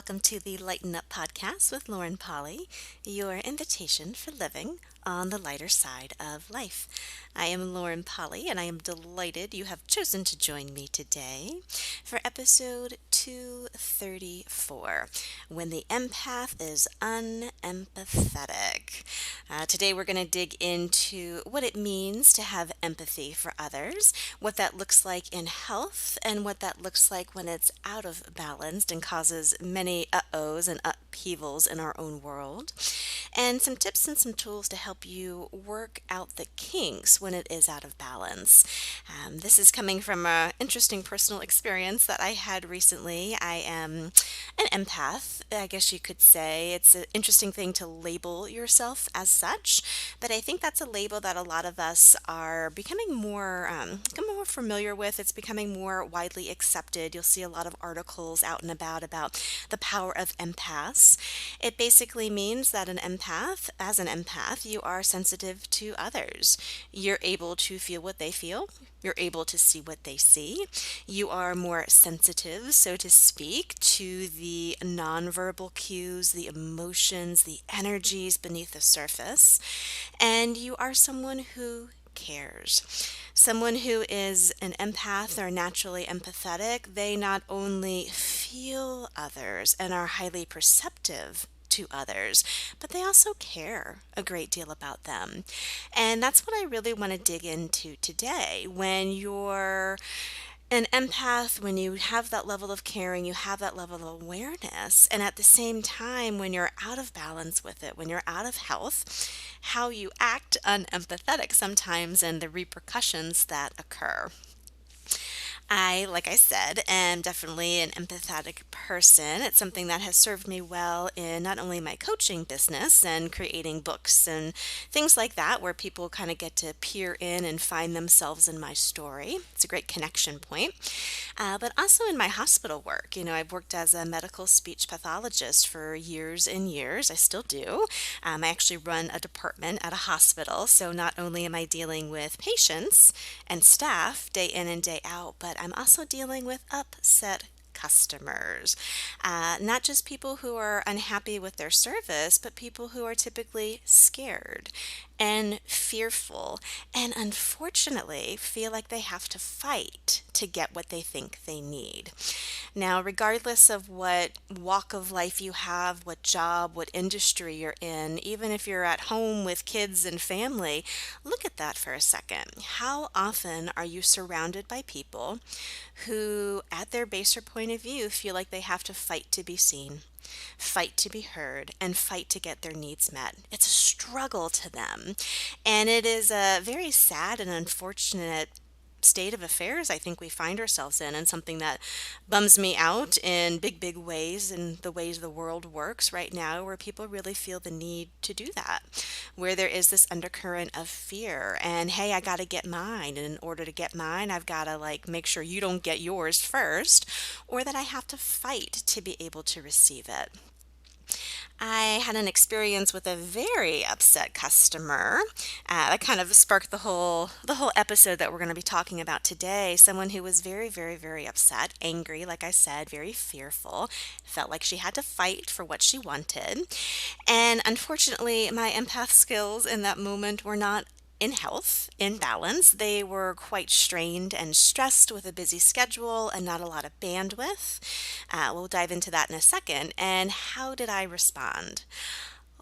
welcome to the Lighten Up podcast with Lauren Polly, your invitation for living on the lighter side of life. I am Lauren Polly, and I am delighted you have chosen to join me today for episode 234, When the Empath is Unempathetic. Today we're going to dig into what it means to have empathy for others, what that looks like in health, and what that looks like when it's out of balance and causes many uh-ohs and upheavals in our own world, and some tips and some tools to help you work out the kinks when it is out of balance. This is coming from an interesting personal experience that I had recently. I am an empath, I guess you could say. It's an interesting thing to label yourself as such, but I think that's a label that a lot of us are becoming more familiar with. It's becoming more widely accepted. You'll see a lot of articles out and about the power of empaths. It basically means that as an empath, you are sensitive to others. You're able to feel what they feel. You're able to see what they see. You are more sensitive, so to speak, to the nonverbal cues, the emotions, the energies beneath the surface. And you are someone who cares. Someone who is an empath or naturally empathetic, they not only feel others and are highly perceptive to others, but they also care a great deal about them. And that's what I really want to dig into today. When you're an empath, when you have that level of caring, you have that level of awareness, and at the same time, when you're out of balance with it, when you're out of health, how you act unempathetic sometimes and the repercussions that occur. Like I said, am definitely an empathetic person. It's something that has served me well in not only my coaching business and creating books and things like that, where people kind of get to peer in and find themselves in my story. It's a great connection point. But also in my hospital work. I've worked as a medical speech pathologist for years and years. I still do. I actually run a department at a hospital. So not only am I dealing with patients and staff day in and day out, but I'm also dealing with upset customers. Not just people who are unhappy with their service, but people who are typically scared and fearful and unfortunately feel like they have to fight to get what they think they need. Now, regardless of what walk of life you have, what job, what industry you're in, even if you're at home with kids and family, look at that for a second. How often are you surrounded by people who, at their baser point of view, feel like they have to fight to be seen, fight to be heard, and fight to get their needs met? It's a struggle to them. And it is a very sad and unfortunate state of affairs I think we find ourselves in, and something that bums me out in big ways, in the ways the world works right now, where people really feel the need to do that, where there is this undercurrent of fear and, hey, I got to get mine, and in order to get mine, I've got to make sure you don't get yours first, or that I have to fight to be able to receive it. I had an experience with a very upset customer that kind of sparked the whole episode that we're going to be talking about today. Someone who was very upset, angry, like I said, very fearful, felt like she had to fight for what she wanted. And unfortunately, my empath skills in that moment were not in health, in balance. They were quite strained and stressed with a busy schedule and not a lot of bandwidth. We'll dive into that in a second. And how did I respond?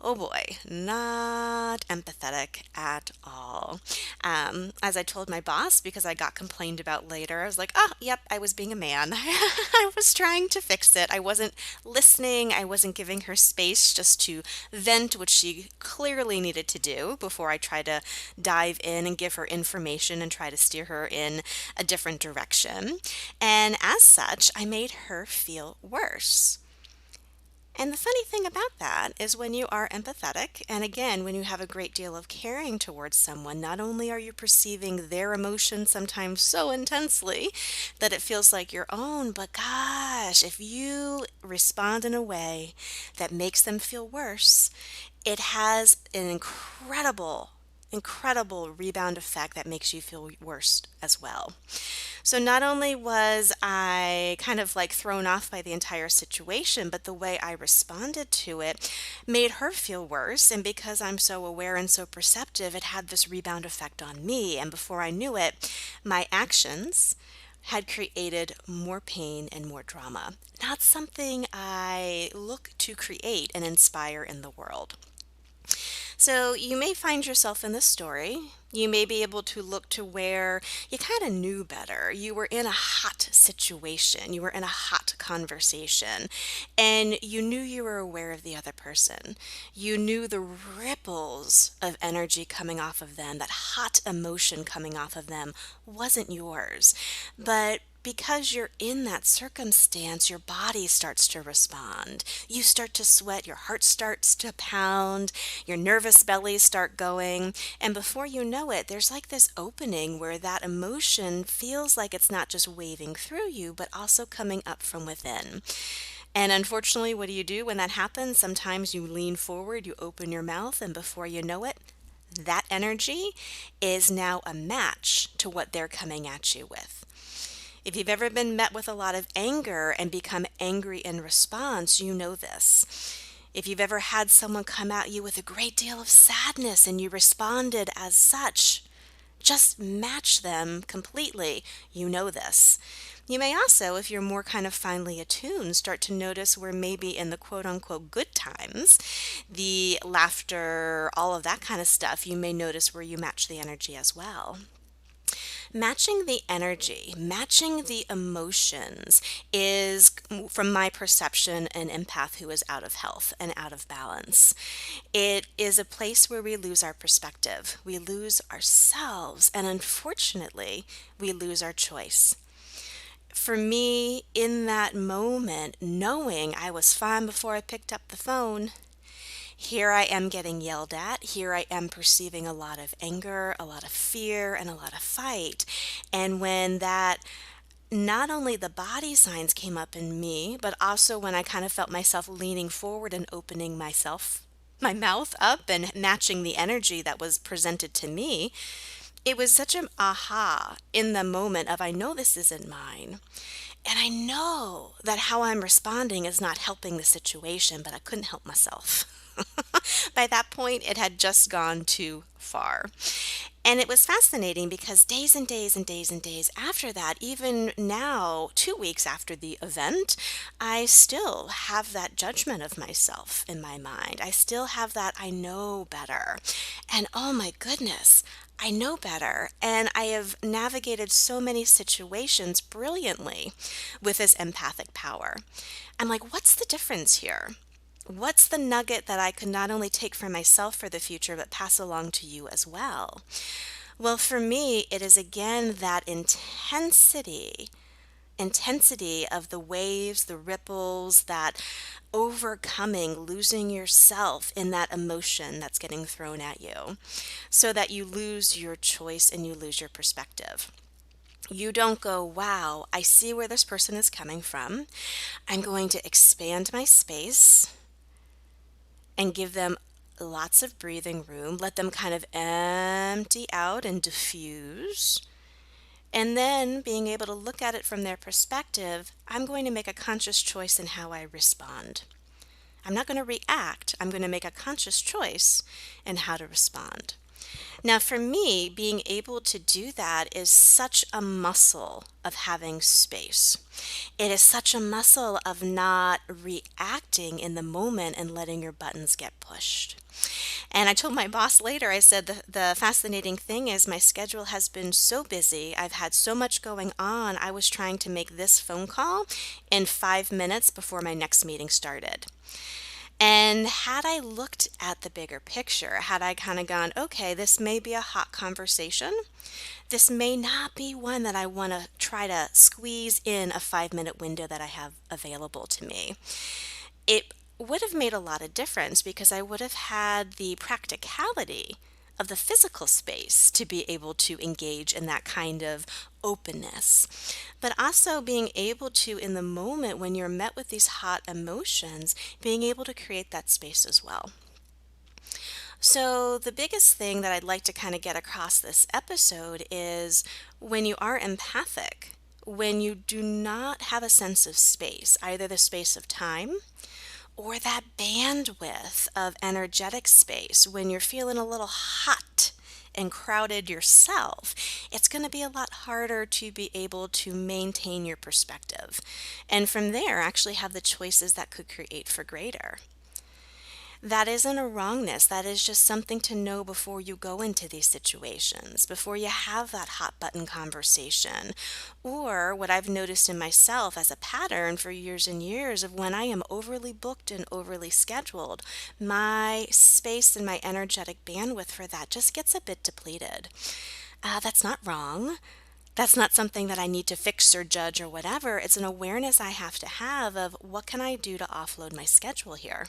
Oh boy, not empathetic at all. As I told my boss, because I got complained about later, I was like, oh, yep, I was being a man. I was trying to fix it. I wasn't listening. I wasn't giving her space just to vent what she clearly needed to do before I try to dive in and give her information and try to steer her in a different direction. And as such, I made her feel worse. And the funny thing about that is when you are empathetic, and again, when you have a great deal of caring towards someone, not only are you perceiving their emotions sometimes so intensely that it feels like your own, but gosh, if you respond in a way that makes them feel worse, it has an incredible incredible rebound effect that makes you feel worse as well. So not only was I kind of like thrown off by the entire situation, but the way I responded to it made her feel worse. And because I'm so aware and so perceptive, it had this rebound effect on me. And before I knew it, my actions had created more pain and more drama. Not something I look to create and inspire in the world. So you may find yourself in this story. You may be able to look to where you kind of knew better. You were in a hot situation. You were in a hot conversation. And you knew you were aware of the other person. You knew the ripples of energy coming off of them, that hot emotion coming off of them wasn't yours. But because you're in that circumstance, your body starts to respond. You start to sweat, your heart starts to pound, your nervous bellies start going, and before you know it, there's like this opening where that emotion feels like it's not just waving through you, but also coming up from within. And unfortunately, what do you do when that happens? Sometimes you lean forward, you open your mouth, and before you know it, that energy is now a match to what they're coming at you with. If you've ever been met with a lot of anger and become angry in response, you know this. If you've ever had someone come at you with a great deal of sadness and you responded as such, just match them completely, you know this. You may also, if you're more kind of finely attuned, start to notice where maybe in the quote unquote good times, the laughter, all of that kind of stuff, you may notice where you match the energy as well. Matching the energy, matching the emotions is, from my perception, an empath who is out of health and out of balance. It is a place where we lose our perspective, we lose ourselves, and unfortunately, we lose our choice. For me, in that moment, knowing I was fine before I picked up the phone, here I am getting yelled at. Here I am perceiving a lot of anger, a lot of fear, and a lot of fight. And when that, not only the body signs came up in me, but also when I kind of felt myself leaning forward and opening my mouth up and matching the energy that was presented to me, it was such an aha in the moment of I know this isn't mine. And I know that how I'm responding is not helping the situation, but I couldn't help myself. By that point, it had just gone too far. And it was fascinating because days and days and days and days after that, even now, 2 weeks after the event, I still have that judgment of myself in my mind. I still have that I know better. And oh my goodness, I know better. And I have navigated so many situations brilliantly with this empathic power. I'm like, what's the difference here? What's the nugget that I could not only take for myself for the future, but pass along to you as well? Well, for me, it is again that intensity of the waves, the ripples, that overcoming, losing yourself in that emotion that's getting thrown at you, so that you lose your choice and you lose your perspective. You don't go, wow, I see where this person is coming from. I'm going to expand my space and give them lots of breathing room, let them kind of empty out and diffuse. And then being able to look at it from their perspective, I'm going to make a conscious choice in how I respond. I'm not going to react, I'm going to make a conscious choice in how to respond. Now, for me, being able to do that is such a muscle of having space. It is such a muscle of not reacting in the moment and letting your buttons get pushed. And I told my boss later, I said, the fascinating thing is my schedule has been so busy. I've had so much going on. I was trying to make this phone call in 5 minutes before my next meeting started. And had I looked at the bigger picture, had I kind of gone, okay, this may be a hot conversation. This may not be one that I want to try to squeeze in a 5-minute window that I have available to me. It would have made a lot of difference because I would have had the practicality of the physical space to be able to engage in that kind of openness, but also being able to, in the moment when you're met with these hot emotions, being able to create that space as well. So, the biggest thing that I'd like to kind of get across this episode is when you are empathic, when you do not have a sense of space, either the space of time or that bandwidth of energetic space, when you're feeling a little hot and crowded yourself, it's going to be a lot harder to be able to maintain your perspective. And from there, actually have the choices that could create for greater. That isn't a wrongness. That is just something to know before you go into these situations, before you have that hot button conversation. Or what I've noticed in myself as a pattern for years and years of when I am overly booked and overly scheduled, my space and my energetic bandwidth for that just gets a bit depleted. That's not wrong. That's not something that I need to fix or judge or whatever. It's an awareness I have to have of what can I do to offload my schedule here?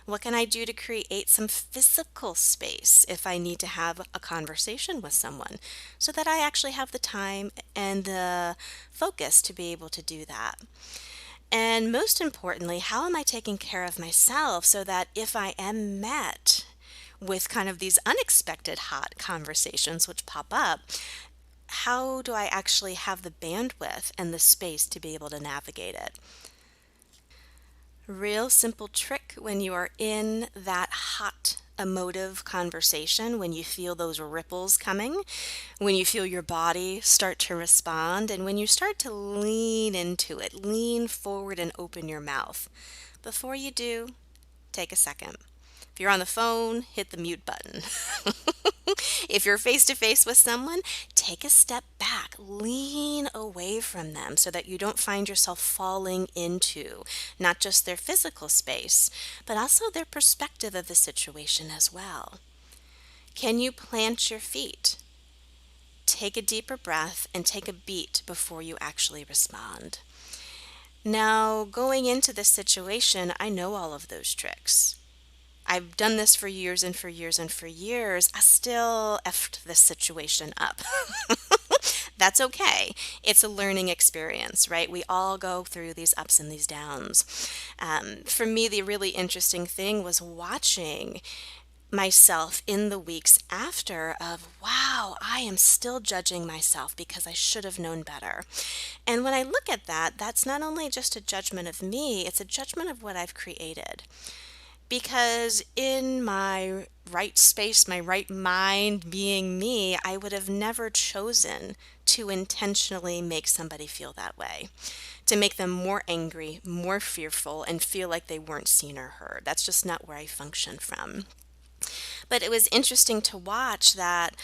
What can I do to create some physical space if I need to have a conversation with someone so that I actually have the time and the focus to be able to do that? And most importantly, how am I taking care of myself so that if I am met with kind of these unexpected hot conversations which pop up, how do I actually have the bandwidth and the space to be able to navigate it? Real simple trick when you are in that hot emotive conversation, when you feel those ripples coming, when you feel your body start to respond, and when you start to lean into it, lean forward and open your mouth. Before you do, take a second. If you're on the phone, hit the mute button. If you're face to face with someone, take a step back, lean away from them so that you don't find yourself falling into not just their physical space, but also their perspective of the situation as well. Can you plant your feet? Take a deeper breath and take a beat before you actually respond. Now, going into this situation, I know all of those tricks. I've done this for years and for years and for years. I still effed this situation up. That's okay. It's a learning experience, right? We all go through these ups and these downs. For me, the really interesting thing was watching myself in the weeks after of, wow, I am still judging myself because I should have known better. And when I look at that, that's not only just a judgment of me, it's a judgment of what I've created. Because in my right space, my right mind being me, I would have never chosen to intentionally make somebody feel that way, to make them more angry, more fearful, and feel like they weren't seen or heard. That's just not where I function from. But it was interesting to watch that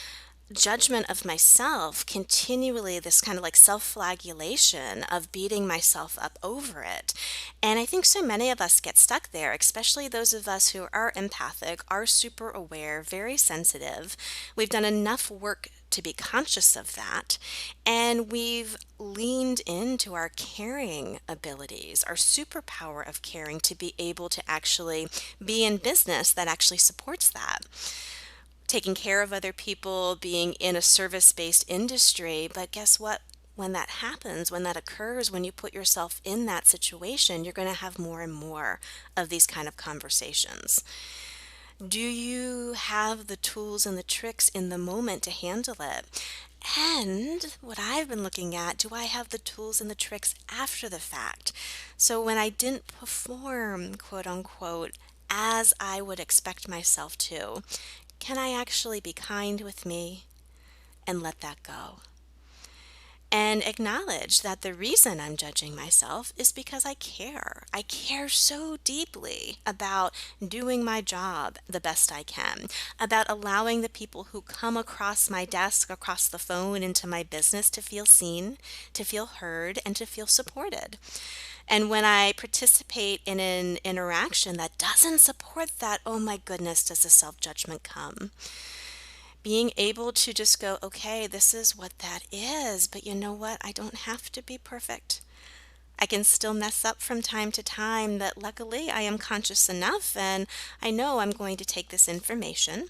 judgment of myself continually, this kind of like self-flagellation of beating myself up over it. And I think so many of us get stuck there, especially those of us who are empathic, are super aware, very sensitive. We've done enough work to be conscious of that, and we've leaned into our caring abilities, our superpower of caring, to be able to actually be in business that actually supports that, taking care of other people, being in a service-based industry. But guess what? When that happens, when that occurs, when you put yourself in that situation, you're going to have more and more of these kind of conversations. Do you have the tools and the tricks in the moment to handle it? And what I've been looking at, do I have the tools and the tricks after the fact? So when I didn't perform, quote unquote, as I would expect myself to, can I actually be kind with me and let that go? And acknowledge that the reason I'm judging myself is because I care. I care so deeply about doing my job the best I can, about allowing the people who come across my desk, across the phone, into my business to feel seen, to feel heard, and to feel supported. And when I participate in an interaction that doesn't support that, oh my goodness, does the self-judgment come? Being able to just go, okay, this is what that is, but you know what? I don't have to be perfect. I can still mess up from time to time, but luckily I am conscious enough and I know I'm going to take this information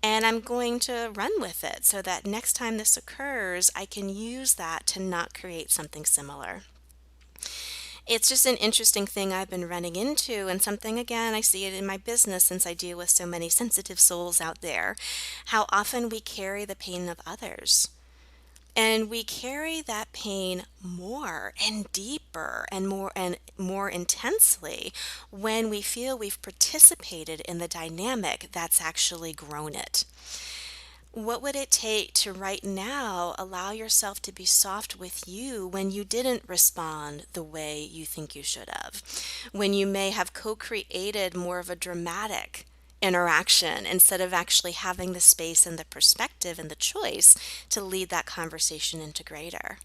and I'm going to run with it so that next time this occurs, I can use that to not create something similar. It's just an interesting thing I've been running into, and something, again, I see it in my business since I deal with so many sensitive souls out there. How often we carry the pain of others. And we carry that pain more and deeper and more intensely when we feel we've participated in the dynamic that's actually grown it. What would it take to right now allow yourself to be soft with you when you didn't respond the way you think you should have? When you may have co created more of a dramatic interaction instead of actually having the space and the perspective and the choice to lead that conversation into greater?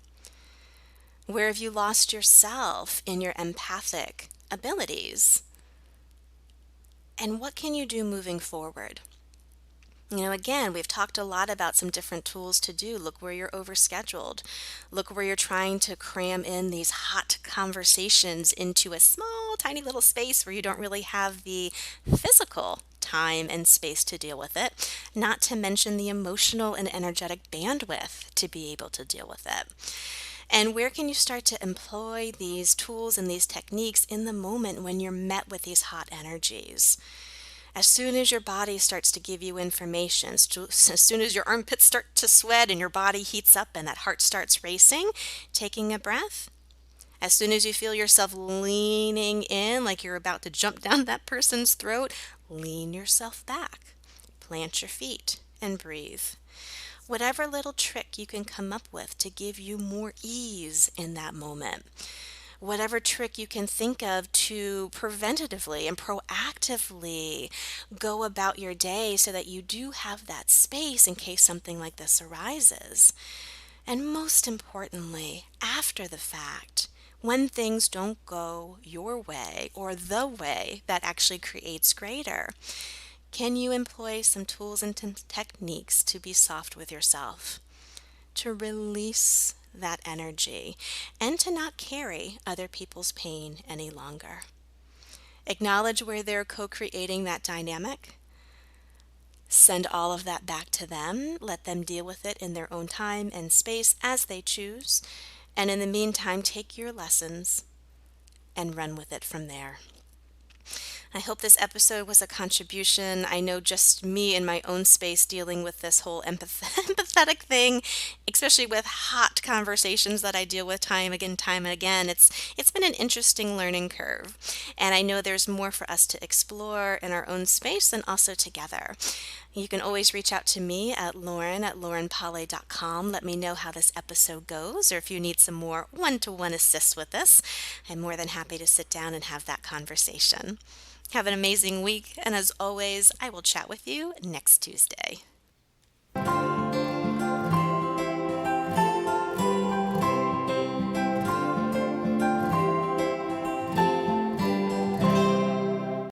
Where have you lost yourself in your empathic abilities? And what can you do moving forward? Again, we've talked a lot about some different tools to do. Look where you're overscheduled. Look where you're trying to cram in these hot conversations into a small, tiny little space where you don't really have the physical time and space to deal with it, not to mention the emotional and energetic bandwidth to be able to deal with it. And where can you start to employ these tools and these techniques in the moment when you're met with these hot energies? As soon as your body starts to give you information, as soon as your armpits start to sweat and your body heats up and that heart starts racing, taking a breath. As soon as you feel yourself leaning in like you're about to jump down that person's throat, lean yourself back. Plant your feet and breathe. Whatever little trick you can come up with to give you more ease in that moment. Whatever trick you can think of to preventatively and proactively go about your day so that you do have that space in case something like this arises. And most importantly, after the fact, when things don't go your way or the way that actually creates greater, can you employ some tools and techniques to be soft with yourself, to release that energy, and to not carry other people's pain any longer? Acknowledge where they're co-creating that dynamic. Send all of that back to them. Let them deal with it in their own time and space as they choose. And in the meantime, take your lessons and run with it from there. I hope this episode was a contribution. I know just me in my own space dealing with this whole empathetic thing, especially with hot conversations that I deal with time and again. It's been an interesting learning curve, and I know there's more for us to explore in our own space and also together. You can always reach out to me at lauren@laurenpolly.com. Let me know how this episode goes, or if you need some more one-to-one assist with this. I'm more than happy to sit down and have that conversation. Have an amazing week, and as always, I will chat with you next Tuesday.